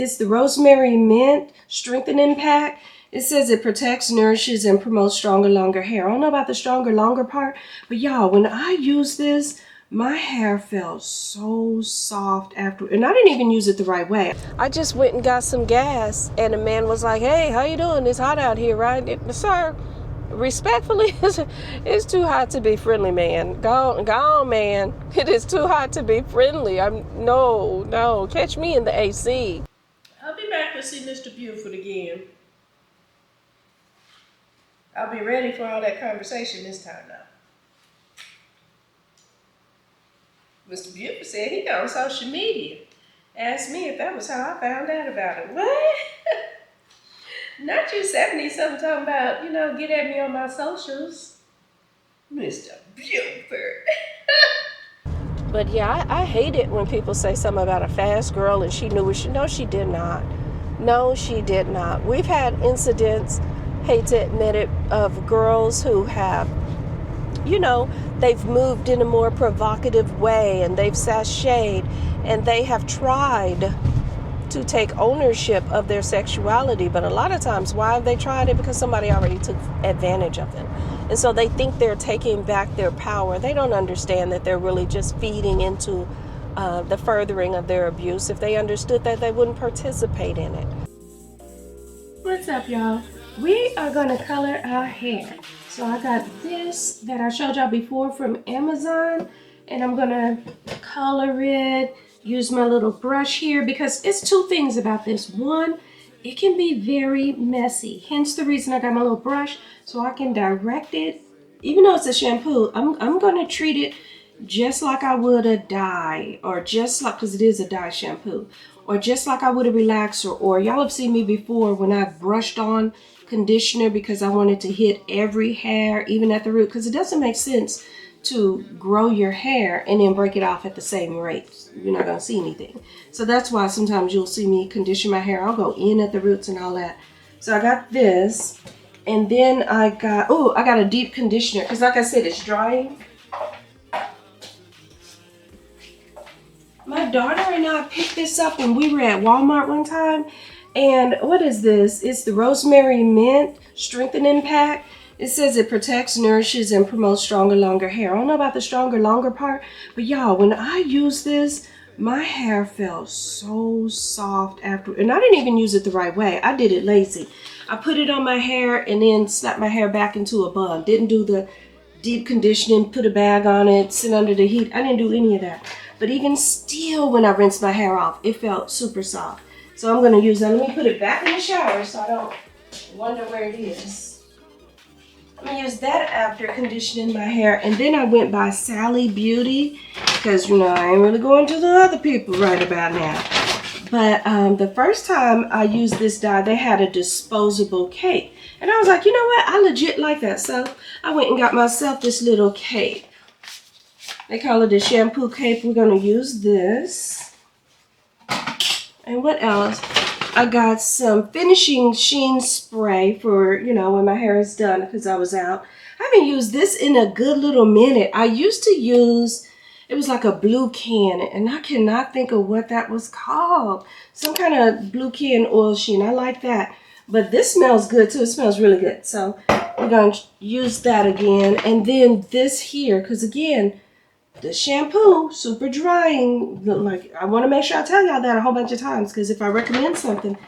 It's the rosemary mint strengthening pack. It says it protects, nourishes, and promotes stronger, longer hair. I don't know about the stronger, longer part, but y'all, when I use this, my hair felt so soft after, and I didn't even use it the right way. I just went and got some gas, and the man was like, "Hey, how you doing? It's hot out here, right?" Sir, respectfully, it's too hot to be friendly, man. Go on, man. It is too hot to be friendly. No. Catch me in the AC. I'll be back to see Mr. Buford again. I'll be ready for all that conversation this time now. Mr. Buford said he got on social media. Asked me if that was how I found out about it. What? Not you 70-something talking about, get at me on my socials. Mr. Buford. But yeah, I hate it when people say something about a fast girl and she knew what she... No, she did not. No, she did not. We've had incidents, hate to admit it, of girls who have, they've moved in a more provocative way and they've sashayed and they have tried to take ownership of their sexuality. But a lot of times, why have they tried it? Because somebody already took advantage of them. And so they think they're taking back their power. They don't understand that they're really just feeding into the furthering of their abuse. If they understood that, they wouldn't participate in it. What's up, y'all? We are going to color our hair. So I got this that I showed y'all before from Amazon, and I'm going to color it, use my little brush here, because it's two things about this. One, it can be very messy. Hence the reason I got my little brush, so I can direct it. Even though it's a shampoo, I'm going to treat it just like I would a dye, or just like, because it is a dye shampoo, or just like I would a relaxer, or y'all have seen me before when I brushed on conditioner because I wanted to hit every hair, even at the root, because it doesn't make sense to grow your hair and then break it off at the same rate. You're not going to see anything. So that's why sometimes you'll see me condition my hair. I'll go in at the roots and all that. So I got this, and then I got a deep conditioner, because like I said, it's drying. My daughter and I picked this up when we were at Walmart one time. And what is this? It's the rosemary mint strengthening pack. It says it protects, nourishes, and promotes stronger, longer hair. I don't know about the stronger, longer part, but y'all, when I use this, my hair felt so soft after, and I didn't even use it the right way. I did it lazy. I put it on my hair and then slapped my hair back into a bun. Didn't do the deep conditioning, put a bag on it, sit under the heat. I didn't do any of that. But even still, when I rinsed my hair off, it felt super soft. So I'm going to use that. Let me put it back in the shower so I don't wonder where it is. I'm going to use that after conditioning my hair. And then I went by Sally Beauty because, I ain't really going to the other people right about now. But the first time I used this dye, they had a disposable cape. And I was like, you know what? I legit like that. So I went and got myself this little cape. They call it a shampoo cape. We're going to use this. And what else? I got some finishing sheen spray for, when my hair is done because I was out. I haven't used this in a good little minute. I used to use, it was like a blue can, and I cannot think of what that was called. Some kind of blue can oil sheen. I like that. But this smells good too. It smells really good. So we're going to use that again. And then this here, because again, the shampoo, super drying. Like, I want to make sure I tell y'all that a whole bunch of times, because if I recommend something,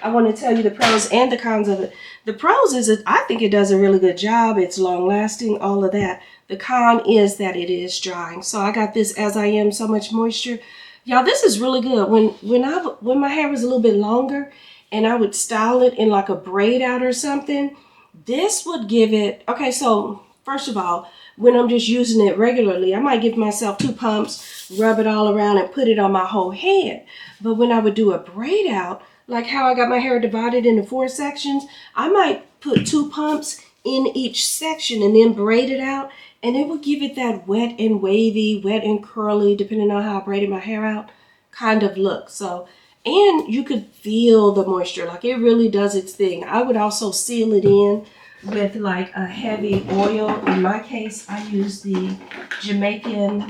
I want to tell you the pros and the cons of it. The pros is that I think it does a really good job. It's long lasting, all of that. The con is that it is drying. So I got this As I Am So Much Moisture. Y'all, this is really good. When my hair was a little bit longer and I would style it in like a braid out or something, this would give it, okay, so first of all, when I'm just using it regularly, I might give myself 2 pumps, rub it all around and put it on my whole head. But when I would do a braid out, like how I got my hair divided into 4 sections, I might put 2 pumps in each section and then braid it out. And it would give it that wet and wavy, wet and curly, depending on how I braided my hair out, kind of look. So, and you could feel the moisture, like it really does its thing. I would also seal it in with like a heavy oil. In my case, I use the Jamaican,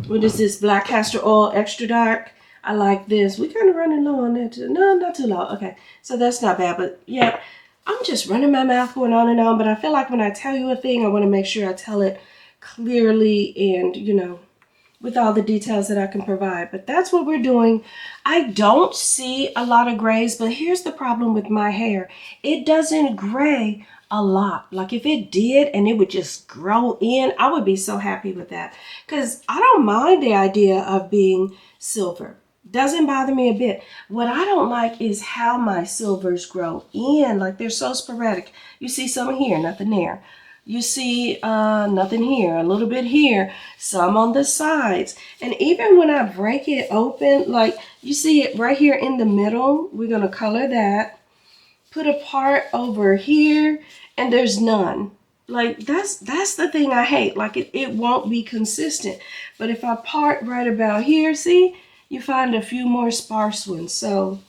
what is this, black castor oil, extra dark. I like this. We kind of running low on that too. No, not too low. Okay, so that's not bad. But yeah, I'm just running my mouth going on and on. But I feel like when I tell you a thing, I want to make sure I tell it clearly and, you know, with all the details that I can provide. But that's what we're doing. I don't see a lot of grays, but here's the problem with my hair. It doesn't gray a lot. Like if it did and it would just grow in, I would be so happy with that. Because I don't mind the idea of being silver. Doesn't bother me a bit. What I don't like is how my silvers grow in. Like they're so sporadic. You see some here, nothing there. You see nothing here, a little bit here, some on the sides. And even when I break it open, like you see it right here in the middle, we're gonna color that. Put a part over here and there's none. Like that's the thing I hate. Like it won't be consistent. But if I part right about here, see, you find a few more sparse ones. So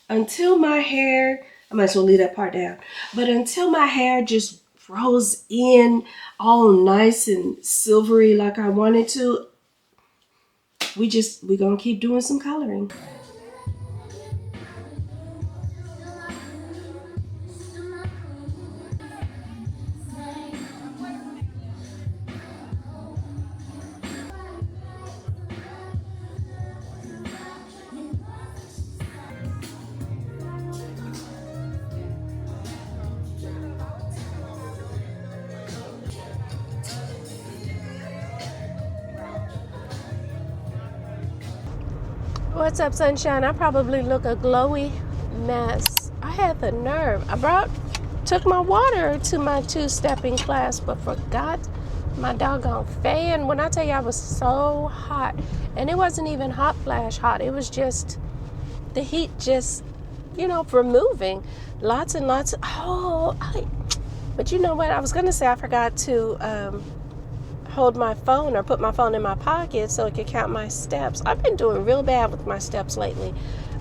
until my hair, I might as well leave that part down. But until my hair just grows in all nice and silvery like I wanted to, we're gonna keep doing some coloring. What's up, sunshine? I probably look a glowy mess. I had the nerve. Took my water to my two-stepping class, but forgot my doggone fan. When I tell you I was so hot, and it wasn't even hot flash hot. It was just the heat just, you know, for moving. Lots and lots. But you know what? I was going to say I forgot to hold my phone or put my phone in my pocket so it could count my steps. I've been doing real bad with my steps lately,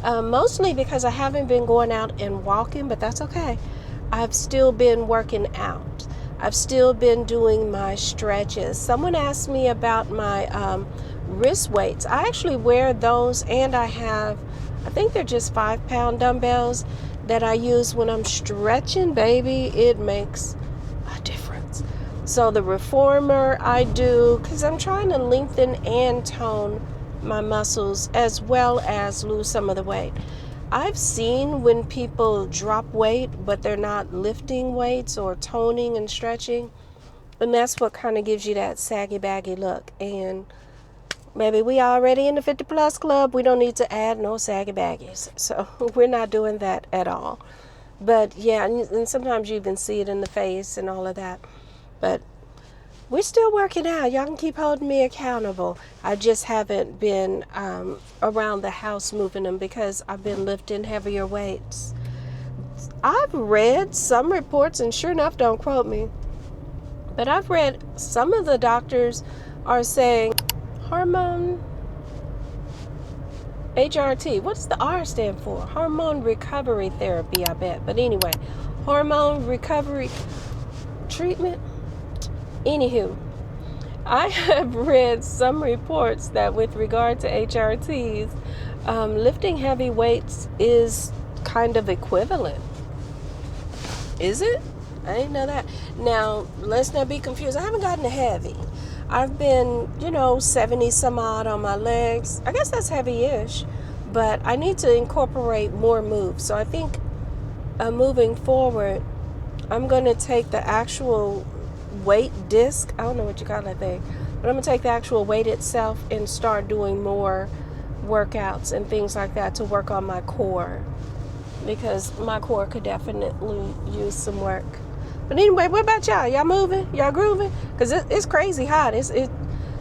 mostly because I haven't been going out and walking, but that's okay. I've still been working out. I've still been doing my stretches. Someone asked me about my wrist weights. I actually wear those, and I think they're just 5-pound dumbbells that I use when I'm stretching. Baby, it makes a difference. So the reformer I do because I'm trying to lengthen and tone my muscles as well as lose some of the weight. I've seen when people drop weight but they're not lifting weights or toning and stretching, and that's what kind of gives you that saggy baggy look. And maybe we already in the 50 plus club. We don't need to add no saggy baggies, so we're not doing that at all. But yeah, and sometimes you even see it in the face and all of that. But we're still working out. Y'all can keep holding me accountable. I just haven't been around the house moving them because I've been lifting heavier weights. I've read some reports, and sure enough, don't quote me, but I've read some of the doctors are saying hormone HRT. What does the R stand for? Hormone recovery therapy, I bet. But anyway, hormone recovery treatment. Anywho, I have read some reports that with regard to HRTs, lifting heavy weights is kind of equivalent. Is it? I didn't know that. Now, let's not be confused. I haven't gotten to heavy. I've been, 70 some odd on my legs. I guess that's heavy-ish, but I need to incorporate more moves. So I think moving forward, I'm going to take the actual weight disc, I don't know what you call that thing, but I'm gonna take the actual weight itself and start doing more workouts and things like that to work on my core, because my core could definitely use some work. But anyway, what about y'all? Y'all moving? Y'all grooving? Because it's crazy hot.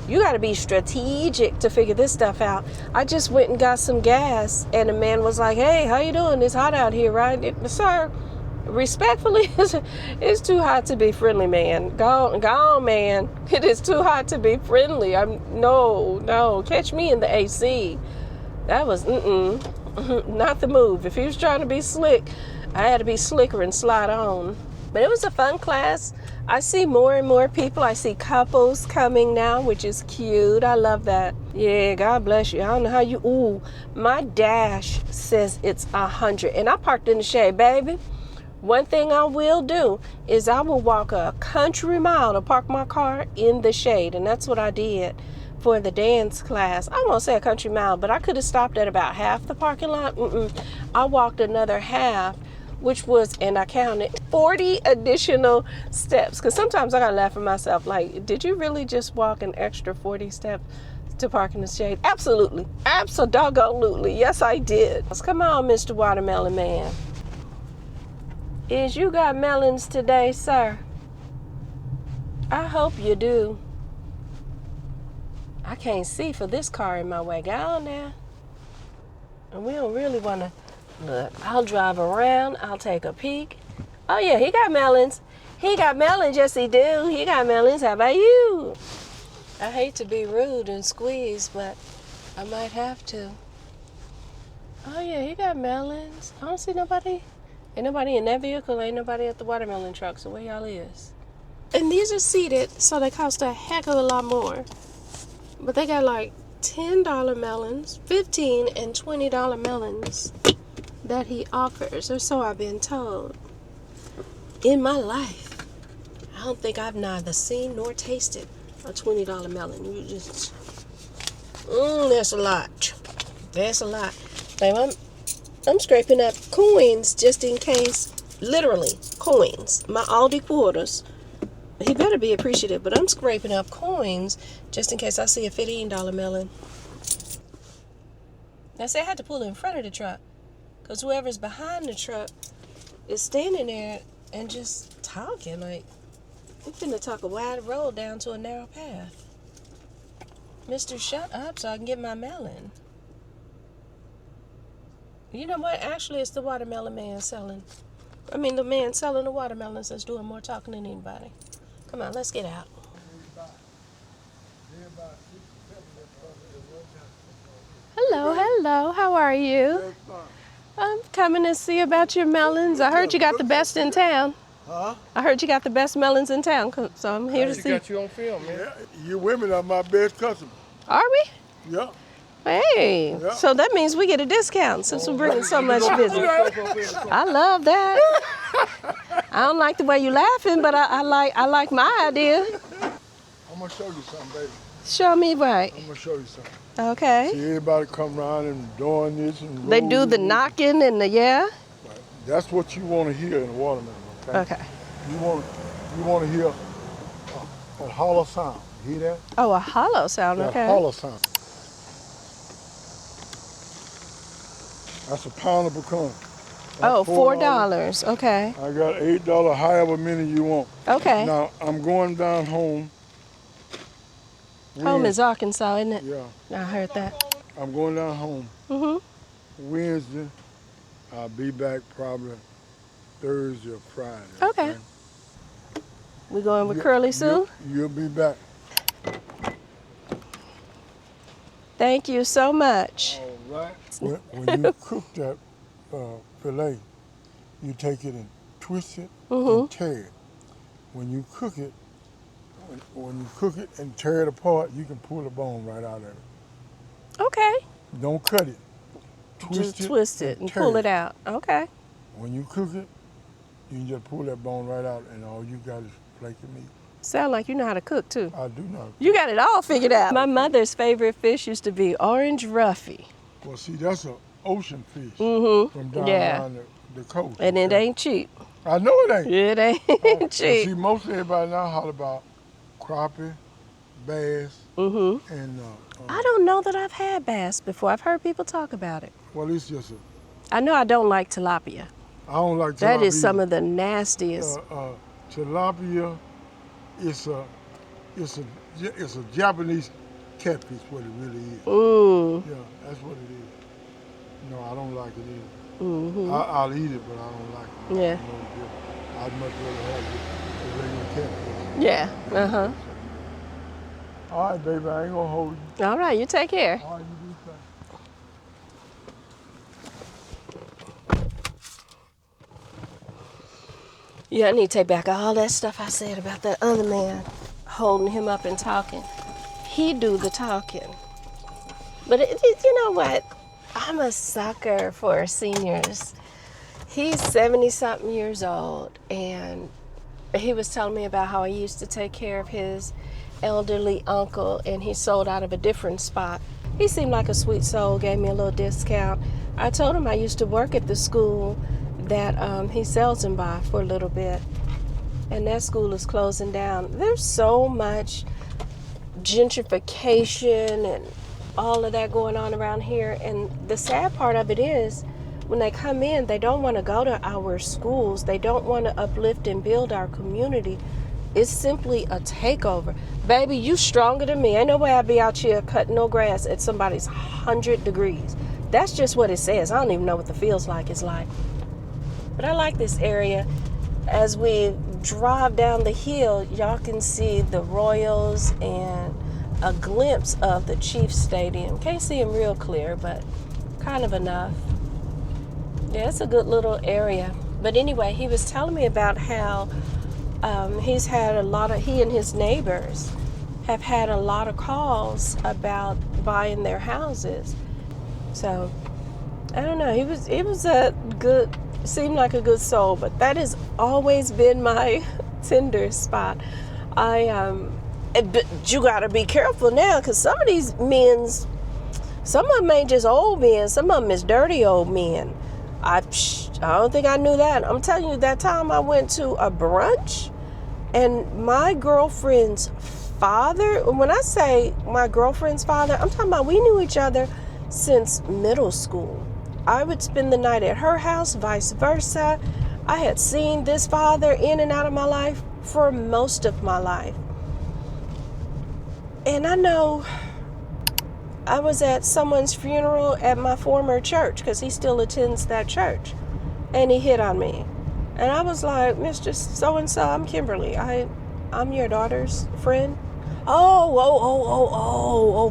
You got to be strategic to figure this stuff out. I just went and got some gas, and the man was like, "Hey, how you doing? It's hot out here, right?" Sir, respectfully, it's too hot to be friendly, man. Go on, man. It is too hot to be friendly. No. Catch me in the AC. That was not the move. If he was trying to be slick, I had to be slicker and slide on. But it was a fun class. I see more and more people. I see couples coming now, which is cute. I love that. Yeah, God bless you. I don't know how you. Ooh, my dash says it's 100, and I parked in the shade, baby. One thing I will do is I will walk a country mile to park my car in the shade, and that's what I did for the dance class. I won't say a country mile, but I could have stopped at about half the parking lot. I walked another half, which was, and I counted 40 additional steps, because sometimes I gotta laugh at myself, like, did you really just walk an extra 40 steps to park in the shade? Absolutely. Absolutely. Yes, I did. Come on, Mr. Watermelon Man. Is you got melons today, sir? I hope you do. I can't see for this car in my way. Go on now. And we don't really want to. Look, I'll drive around. I'll take a peek. Oh, yeah, he got melons. He got melons. Yes, he do. He got melons. How about you? I hate to be rude and squeeze, but I might have to. Oh, yeah, he got melons. I don't see nobody. Ain't nobody in that vehicle. Ain't nobody at the watermelon truck. So where y'all is? And these are seated, so they cost a heck of a lot more. But they got like $10 melons, $15 and $20 melons that he offers, or so I've been told. In my life, I don't think I've neither seen nor tasted a $20 melon. You just, that's a lot. That's a lot. Babe, I'm scraping up coins just in case, literally coins. My Aldi quarters. He better be appreciative, but I'm scraping up coins just in case I see a $15 melon. Now, see, I had to pull in front of the truck because whoever's behind the truck is standing there and just talking. Like, we're finna talk a wide road down to a narrow path. Mister, shut up so I can get my melon. You know what? Actually, it's the watermelon man selling. The man selling the watermelons that's doing more talking than anybody. Come on, let's get out. Hello. How are you? I'm coming to see about your melons. I heard you got the best in town. Huh? I heard you got the best melons in town, so I'm here to see. She got you on film, man. Yeah, you women are my best customers. Are we? Yeah. Hey, Yeah. so that means we get a discount since we're bringing so much business. I love that. I don't like the way you laughing, but I like my idea. I'm gonna show you something, baby. Show me right. I'm gonna show you something. Okay. See, everybody come around and doing this and They do the knocking and the yeah. Right. That's what you want to hear in a watermelon. Okay. Okay. You want to hear a hollow sound. You hear that? Oh, a hollow sound. Okay. A hollow sound. That's a pound of pecan. Oh, $4. Okay. I got $8, however many you want. Okay. Now I'm going down home. Home is Arkansas, isn't it? Yeah. I heard that. I'm going down home. Mm-hmm. Wednesday. I'll be back probably Thursday or Friday. Okay. We going with Curly Sue? You'll be back. Thank you so much. All right. When you cook that filet, you take it and twist it and tear it. When you cook it, and tear it apart, you can pull the bone right out of it. Okay. Don't cut it. Just twist it and pull it out. Okay. When you cook it, you can just pull that bone right out, and all you got is flake of meat. Sound like you know how to cook too. I do know. You got it all figured out. My mother's favorite fish used to be orange roughy. Well, see, that's an ocean fish from down around the coast. And it ain't cheap. I know it ain't. It ain't cheap. See, most everybody now holler about crappie, bass, and... I don't know that I've had bass before. I've heard people talk about it. Well, it's just I know I don't like tilapia. I don't like tilapia. That is some of the nastiest. Tilapia, it's a Japanese catfish, what it really is. Yeah, that's what it is. No, I don't like it either. I'll eat it, but I don't like it. Yeah. I'd much rather have the regular catfish. Yeah. All right, baby, I ain't gonna hold you. All right, you take care. All right, you do the same. Yeah, I need to take back all that stuff I said about that other man holding him up and talking. He do the talking. But you know what? I'm a sucker for seniors. He's 70-something years old, and he was telling me about how he used to take care of his elderly uncle, and he sold out of a different spot. He seemed like a sweet soul, gave me a little discount. I told him I used to work at the school that he sells him by for a little bit, and that school is closing down. There's so much gentrification and all of that going on around here, and the sad part of it is when they come in, they don't want to go to our schools. They don't want to uplift and build our community. It's simply a takeover. Baby, you stronger than me. Ain't no way I'd be out here cutting no grass at somebody's 100 degrees. That's just what it says. I don't even know what the feels like it's like. But I like this area. As we drive down the hill, y'all can see the Royals and a glimpse of the Chiefs Stadium. Can't see them real clear, but kind of enough. Yeah, it's a good little area. But anyway, he was telling me about how he and his neighbors have had a lot of calls about buying their houses. So, I don't know. He was seemed like a good soul, but that has always been my tender spot. But you gotta be careful now, because some of these some of them ain't just old men, some of them is dirty old men. I don't think I knew that. I'm telling you, that time I went to a brunch, and my girlfriend's father, when I say my girlfriend's father, I'm talking about we knew each other since middle school. I would spend the night at her house, vice versa. I had seen this father in and out of my life for most of my life. And I know I was at someone's funeral at my former church, because he still attends that church, and he hit on me. And I was like, Mr. So-and-so, I'm Kimberly. I'm your daughter's friend.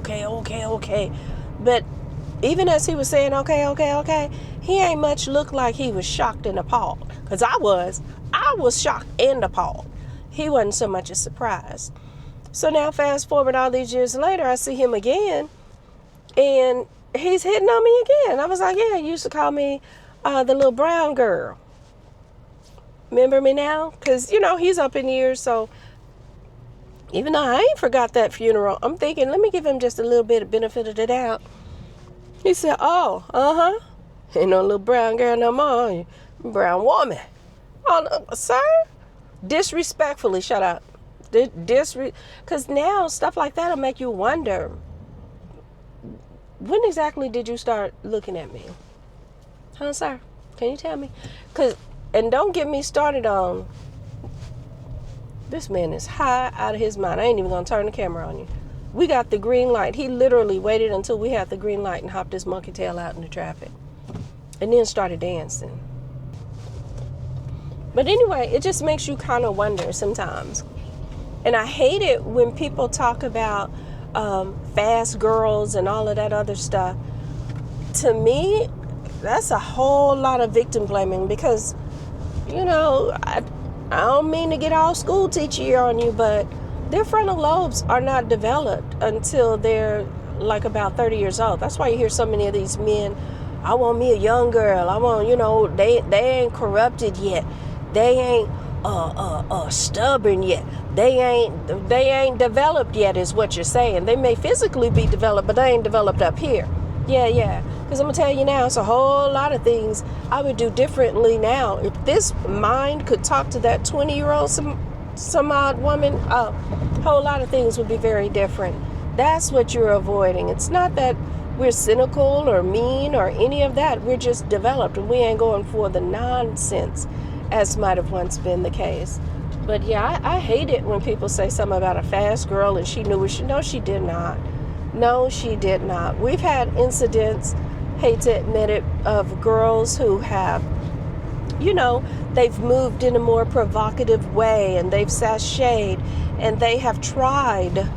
Okay. But even as he was saying, okay, he ain't much looked like he was shocked and appalled. Because I was shocked and appalled. He wasn't so much as surprised. So now fast forward all these years later, I see him again, and he's hitting on me again. I was like, yeah, he used to call me the little brown girl. Remember me now? Because, he's up in years, so even though I ain't forgot that funeral, I'm thinking, let me give him just a little bit of benefit of the doubt. He said, oh, ain't no little brown girl no more, brown woman. Oh, no, sir? Disrespectfully, shut up. Because now stuff like that will make you wonder, when exactly did you start looking at me? Huh, sir? Can you tell me? And don't get me started on, this man is high out of his mind. I ain't even going to turn the camera on you. We got the green light. He literally waited until we had the green light and hopped his monkey tail out in the traffic. And then started dancing. But anyway, it just makes you kind of wonder sometimes. And I hate it when people talk about fast girls and all of that other stuff. To me, that's a whole lot of victim blaming, because, I don't mean to get all school teacher on you, but their frontal lobes are not developed until they're like about 30 years old. That's why you hear so many of these men, I want me a young girl. I want, they ain't corrupted yet. They ain't stubborn yet. They ain't developed yet, is what you're saying. They may physically be developed, but they ain't developed up here. Yeah. Because I'm going to tell you now, it's a whole lot of things I would do differently now. If this mind could talk to that 20-year-old some odd woman, a whole lot of things would be very different. That's what you're avoiding. It's not that we're cynical or mean or any of that. We're just developed, and we ain't going for the nonsense as might have once been the case. But yeah, I hate it when people say something about a fast girl and she knew it. No, she did not. No, she did not. We've had incidents, hate to admit it, of girls who have, they've moved in a more provocative way, and they've sashayed, and they have tried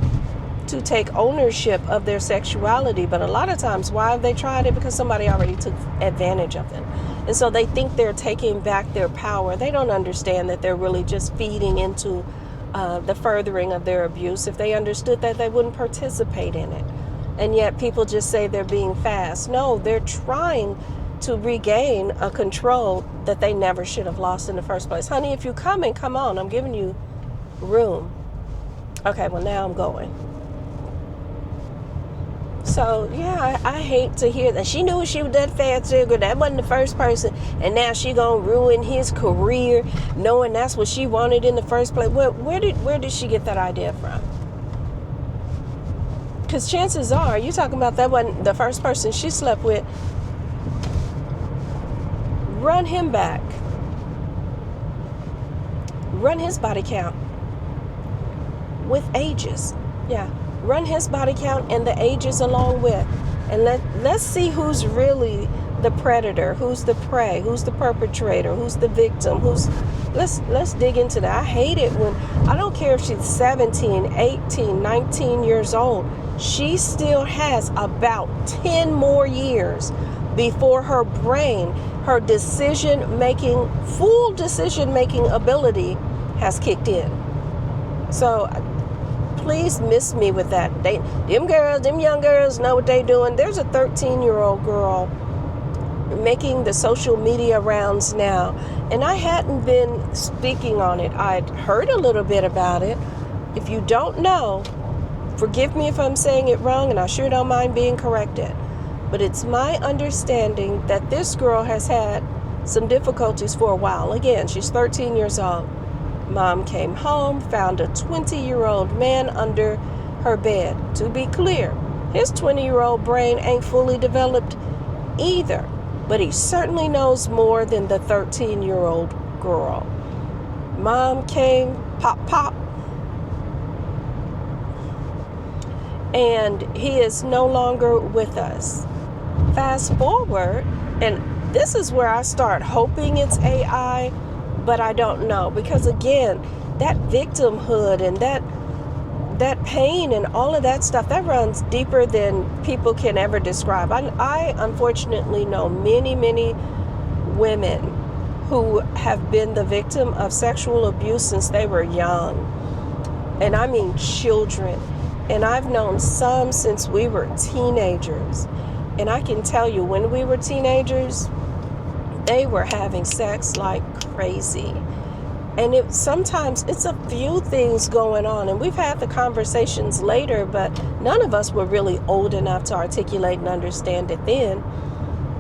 to take ownership of their sexuality. But a lot of times, why have they tried it? Because somebody already took advantage of them. And so they think they're taking back their power. They don't understand that they're really just feeding into the furthering of their abuse. If they understood that, they wouldn't participate in it. And yet people just say they're being fast. No, they're trying to regain a control that they never should have lost in the first place. Honey, if you're coming, come on. I'm giving you room. Okay, well, now I'm going. So, yeah, I hate to hear that. She knew she was that fat sugar. That wasn't the first person. And now she gonna ruin his career, knowing that's what she wanted in the first place. Where did she get that idea from? Because chances are, you talking about that wasn't the first person she slept with. Run him back. Run his body count with ages. Yeah. Run his body count and the ages along with. And let's see who's really the predator, who's the prey, who's the perpetrator, who's the victim, let's dig into that. I hate it when, I don't care if she's 17, 18, 19 years old. She still has about 10 more years before her brain, her full decision making ability has kicked in. So please miss me with that. Them young girls know what they doing. There's a 13-year-old girl making the social media rounds now, and I hadn't been speaking on it. I'd heard a little bit about it. If you don't know, forgive me if I'm saying it wrong, and I sure don't mind being corrected. But it's my understanding that this girl has had some difficulties for a while. Again, she's 13 years old. Mom came home, found a 20-year-old man under her bed. To be clear, his 20-year-old brain ain't fully developed either, but he certainly knows more than the 13-year-old girl. Mom came, pop, pop, and he is no longer with us. Fast forward, and this is where I start hoping it's AI, but I don't know, because again, that victimhood and that pain and all of that stuff, that runs deeper than people can ever describe. I unfortunately know many, many women who have been the victim of sexual abuse since they were young. And I mean children. And I've known some since we were teenagers. And I can tell you, when we were teenagers, they were having sex like crazy. And sometimes it's a few things going on. And we've had the conversations later, but none of us were really old enough to articulate and understand it then.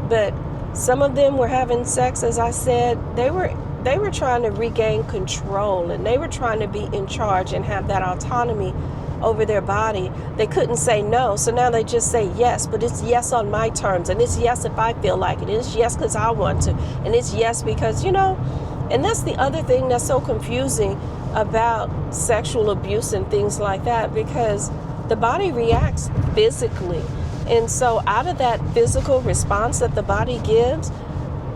But some of them were having sex, as I said, they were trying to regain control, and they were trying to be in charge and have that autonomy over their body. They couldn't say no, so now they just say yes, but it's yes on my terms, and it's yes if I feel like it, and it's yes because I want to, and it's yes because, and that's the other thing that's so confusing about sexual abuse and things like that, because the body reacts physically, and so out of that physical response that the body gives,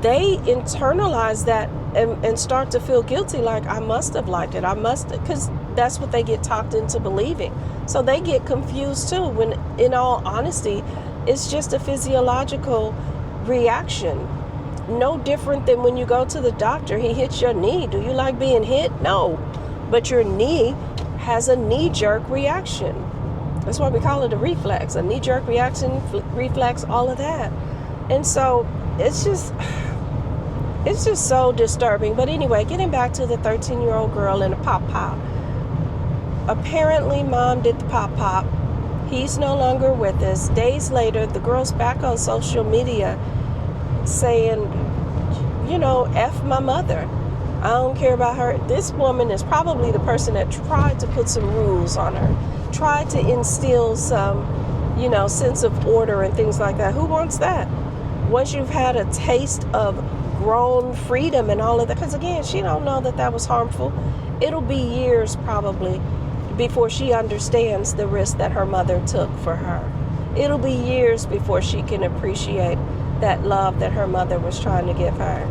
they internalize that and start to feel guilty, like I must have liked it, because that's what they get talked into believing. So they get confused too, when in all honesty, it's just a physiological reaction. No different than when you go to the doctor, he hits your knee. Do you like being hit? No. But your knee has a knee-jerk reaction. That's why we call it a reflex, a knee-jerk reaction, reflex, all of that. And so it's just so disturbing. But anyway, getting back to the 13-year-old girl and the pop-pop. Apparently, Mom did the pop-pop. He's no longer with us. Days later, the girl's back on social media saying, F my mother. I don't care about her. This woman is probably the person that tried to put some rules on her, tried to instill some, sense of order and things like that. Who wants that? Once you've had a taste of grown freedom and all of that, because again, she don't know that was harmful. It'll be years probably before she understands the risk that her mother took for her. It'll be years before she can appreciate that love that her mother was trying to give her.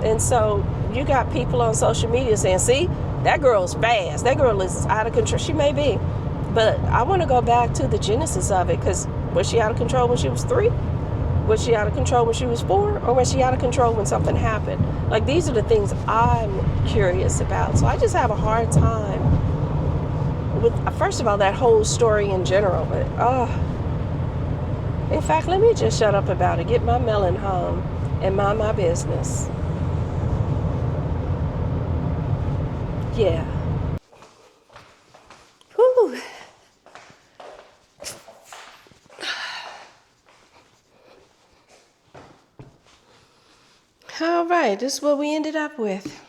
And so you got people on social media saying, see, that girl's fast, that girl is out of control. She may be, but I want to go back to the genesis of it, because was she out of control when she was 3? Was she out of control when she was 4? Or was she out of control when something happened? Like, these are the things I'm curious about. So I just have a hard time with, first of all, that whole story in general. But In fact, let me just shut up about it, get my melon home, and mind my business. Yeah. Whew. All right, this is what we ended up with.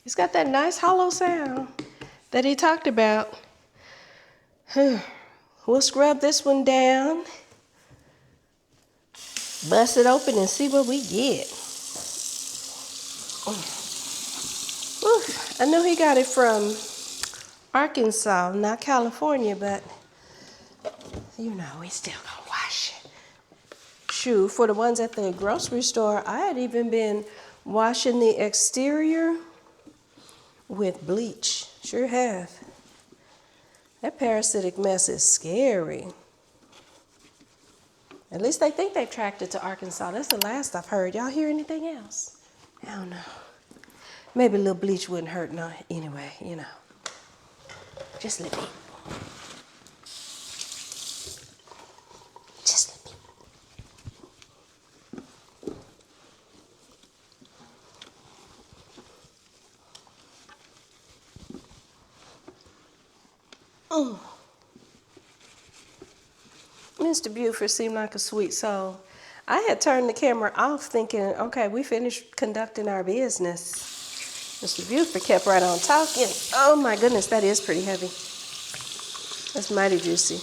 It's got that nice hollow sound that he talked about. We'll scrub this one down, bust it open, and see what we get. Whew. I know he got it from Arkansas, not California, but you know, we still gonna wash it. Shoot, for the ones at the grocery store, I had even been washing the exterior with bleach. Sure have. That parasitic mess is scary. At least they think they've tracked it to Arkansas. That's the last I've heard. Y'all hear anything else? I don't know. Maybe a little bleach wouldn't hurt no anyway, you know. Just a little bit. Just a little bit. Mr. Buford seemed like a sweet soul. I had turned the camera off thinking, okay, we finished conducting our business. Mr. Buford kept right on talking. Oh my goodness, that is pretty heavy. That's mighty juicy.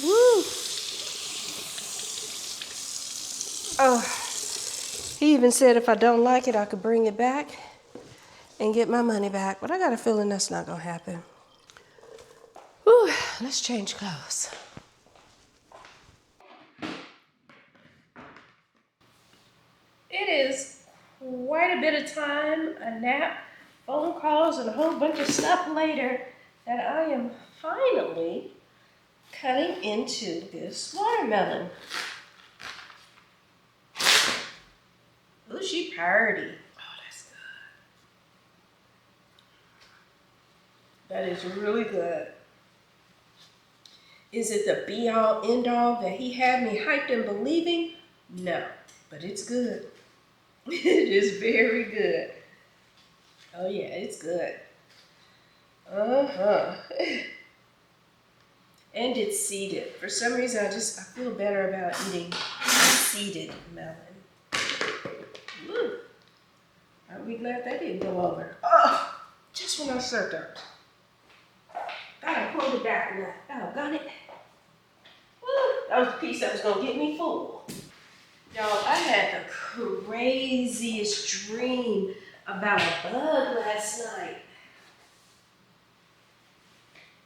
Woo. Oh, he even said if I don't like it, I could bring it back and get my money back. But I got a feeling that's not gonna happen. Whew, let's change clothes. It is quite a bit of time, a nap, phone calls, and a whole bunch of stuff later that I am finally cutting into this watermelon. Ooh, she party. Oh, that's good. That is really good. Is it the be-all, end-all that he had me hyped and believing? No, but it's good. It is very good. Oh yeah, it's good. Uh-huh. And it's seeded. For some reason, I feel better about eating seeded melon. Woo. Are we glad that didn't go over? Oh, just when I served it. Gotta hold it back enough. Oh, got it. Woo. That was the piece that was gonna get me full. Y'all, I had the craziest dream about a bug last night.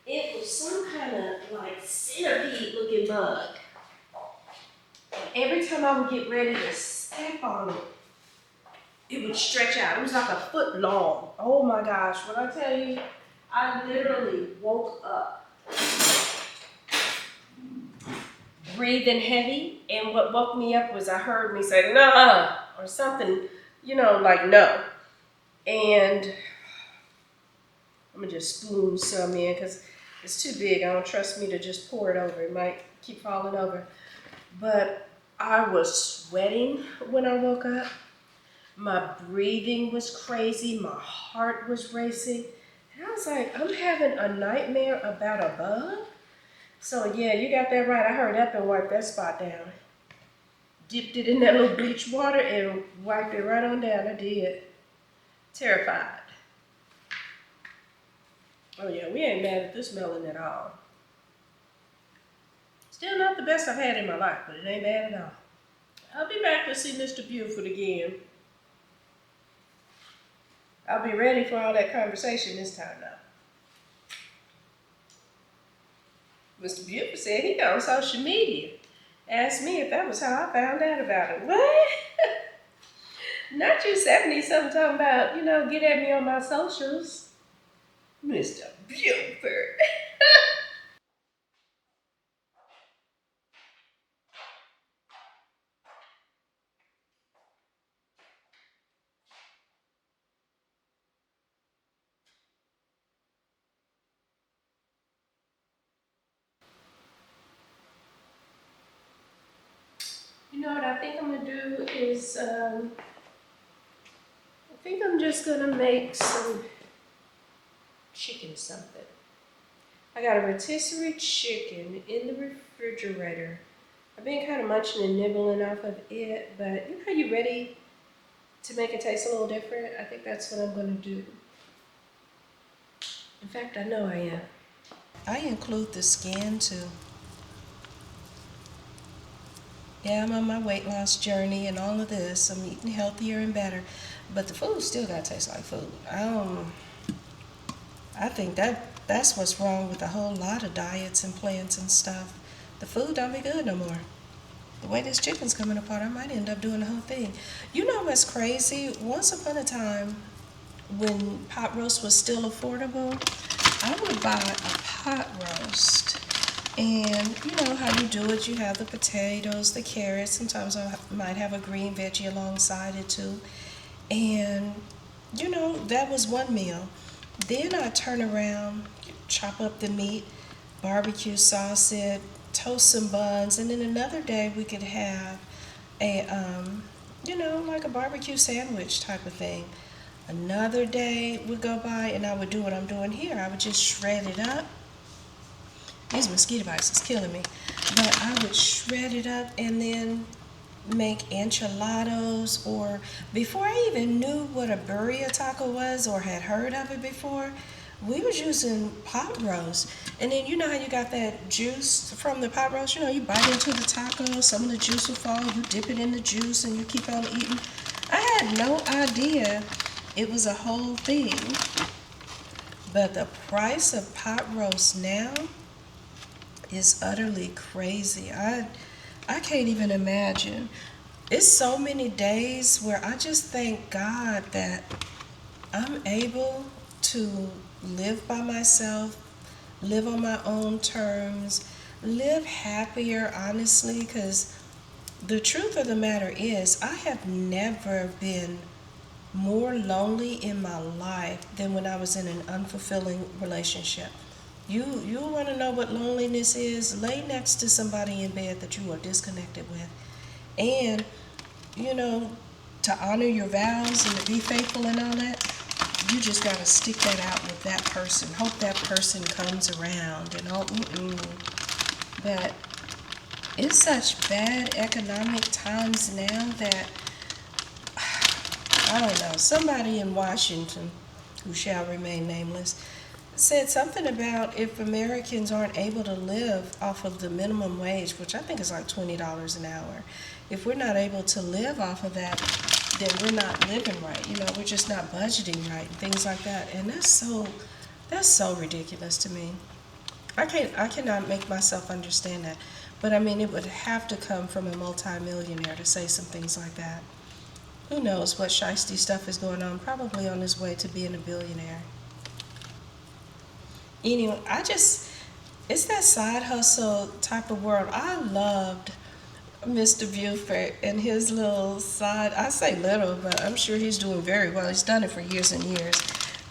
It was some kind of like centipede looking bug. And every time I would get ready to step on it, it would stretch out. It was like a foot long. Oh my gosh, when I tell you, I literally woke up breathing heavy, and what woke me up was I heard me say, nah, or something, like no. And I'm gonna just spoon some in because it's too big. I don't trust me to just pour it over. It might keep falling over. But I was sweating when I woke up. My breathing was crazy. My heart was racing. And I was like, I'm having a nightmare about a bug? So yeah, you got that right. I hurried up and wiped that spot down. Dipped it in that little bleach water and wiped it right on down. I did. Terrified. Oh yeah, we ain't mad at this melon at all. Still not the best I've had in my life, but it ain't bad at all. I'll be back to see Mr. Buford again. I'll be ready for all that conversation this time now. Mr. Buford said he got on social media. Asked me if that was how I found out about it. What? Not you 70-something talking about, get at me on my socials. Mr. Buford. know what I think I'm gonna do is, I think I'm just gonna make some chicken something. I got a rotisserie chicken in the refrigerator. I've been kind of munching and nibbling off of it, but you know how you're ready to make it taste a little different? I think that's what I'm gonna do. In fact, I know I am. I include the skin too. Yeah, I'm on my weight loss journey and all of this. I'm eating healthier and better, but the food still gotta taste like food. I think that's what's wrong with a whole lot of diets and plans and stuff. The food don't be good no more. The way this chicken's coming apart, I might end up doing the whole thing. You know what's crazy? Once upon a time, when pot roast was still affordable, I would buy a pot roast. And you know how you do it. You have the potatoes, the carrots. Sometimes I might have a green veggie alongside it too. And you know, that was one meal. Then I turn around, chop up the meat, barbecue sauce it, toast some buns, and then another day we could have a, you know, like a barbecue sandwich type of thing. Another day would go by and I would do what I'm doing here. I would just shred it up. These mosquito bites is killing me. But I would shred it up and then make enchiladas, or before I even knew what a burrito taco was or had heard of it before, we was using pot roast. And then you know how you got that juice from the pot roast? You know, you bite into the taco, some of the juice will fall, you dip it in the juice and you keep on eating. I had no idea it was a whole thing. But the price of pot roast now is utterly crazy. I can't even imagine. It's so many days where I just thank God that I'm able to live by myself, live on my own terms, live happier, honestly, because the truth of the matter is I have never been more lonely in my life than when I was in an unfulfilling relationship. You want to know what loneliness is? Lay next to somebody in bed that you are disconnected with. And, you know, to honor your vows and to be faithful and all that, you just got to stick that out with that person. Hope that person comes around and all. But it's such bad economic times now that, I don't know, somebody in Washington, who shall remain nameless, said something about if Americans aren't able to live off of the minimum wage, which I think is like $20 an hour, if we're not able to live off of that, then we're not living right. You know, we're just not budgeting right and things like that. And that's so ridiculous to me. I cannot make myself understand that. But I mean, it would have to come from a multimillionaire to say some things like that. Who knows what shiesty stuff is going on? Probably on his way to being a billionaire. Anyway, it's that side hustle type of world. I loved Mr. Buford and his little side, I say little, but I'm sure he's doing very well. He's done it for years and years.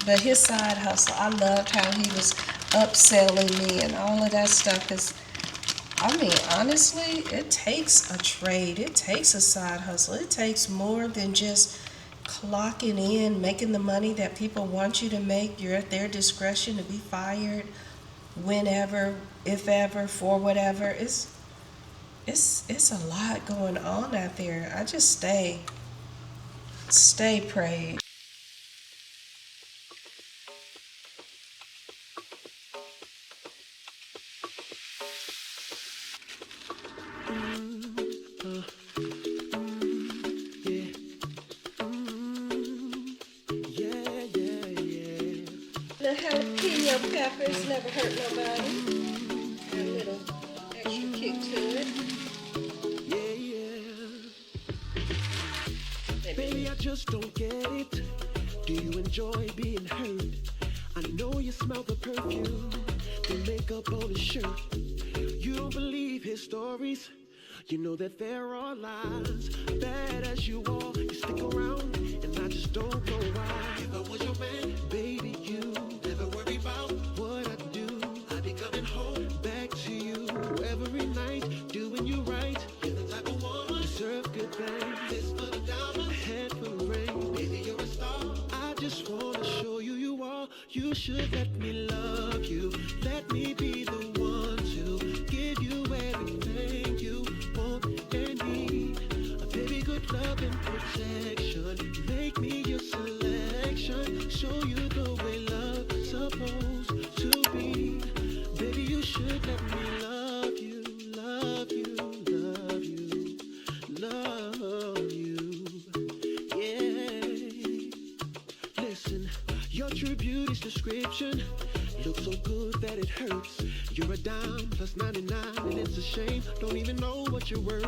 But his side hustle, I loved how he was upselling me and all of that stuff. Because, I mean, honestly, it takes a trade. It takes a side hustle. It takes more than just clocking in, making the money that people want you to make. You're at their discretion to be fired whenever, if ever, for whatever. It's a lot going on out there. I just stay prayed. The jalapeno peppers never hurt nobody. Got a little extra kick to it. Baby, I just don't get it. Do you enjoy being hurt? I know you smell the perfume, the makeup on his shirt. You don't believe his stories. You know that there are lies. Bad as you are, you stick around, and I just don't know why. If I was your man, baby, you never worry about what I do. I'd be coming home back to you every night, doing you right. You're the type of woman deserve should let me love you. Let me be the one to give you everything you want and need. A baby, good love and protection. Make me your selection. Show you the way love's supposed to be. Baby, you should let me love you, love you, love you, love you. Yeah. Listen, your true beauty's description looks so good that it hurts. You're a dime plus 99, and it's a shame. Don't even know what you're worth.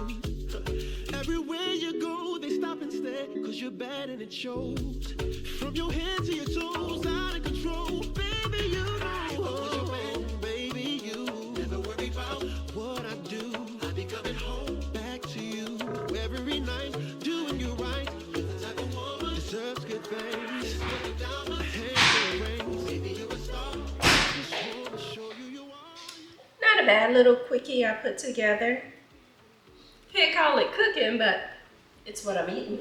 Everywhere you go, they stop and stare, cause you're bad and it shows. From your head to your toes, out of control. Baby, you know, baby, you never worry about what I do. I be coming home back to you every night, doing you right. You're the type of woman deserves good things. Not a bad little quickie I put together. Can't call it cooking, but it's what I'm eating.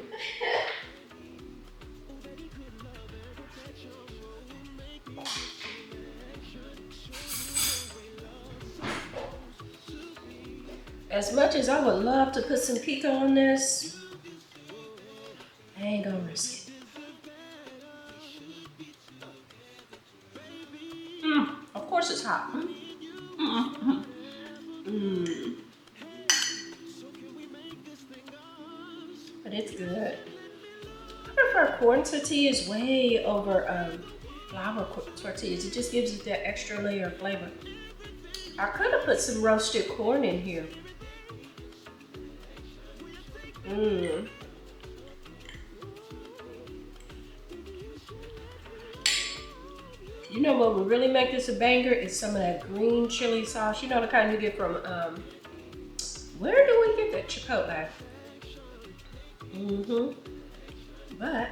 As much as I would love to put some pico on this, I ain't gonna risk it. Of course it's hot. But it's good. I prefer corn tortillas way over flour tortillas. It just gives it that extra layer of flavor. I could have put some roasted corn in here. You know what would really make this a banger is some of that green chili sauce. You know the kind you get from, where do we get that? Chipotle. But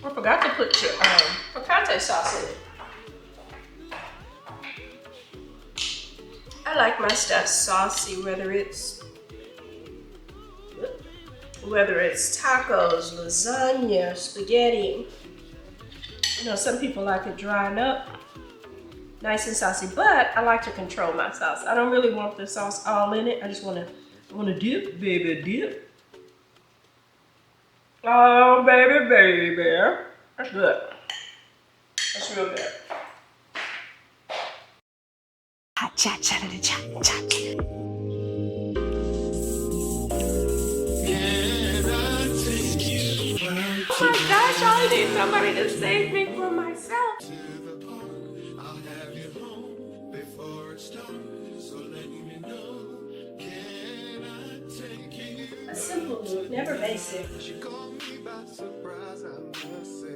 I forgot to put your picante sauce in it. I like my stuff saucy, whether it's tacos, lasagna, spaghetti. You know, some people like it drying up, nice and saucy, but I like to control my sauce. I don't really want the sauce all in it. I just want to dip, baby, dip. Oh, baby, baby. That's good. That's real good. Hot chat, chat, chat, chat. Oh my gosh, I need somebody to save me from myself. I'll have you home before it's dark, so let me know. Can I take you? A simple look, never basic. She caught me by surprise, I must say.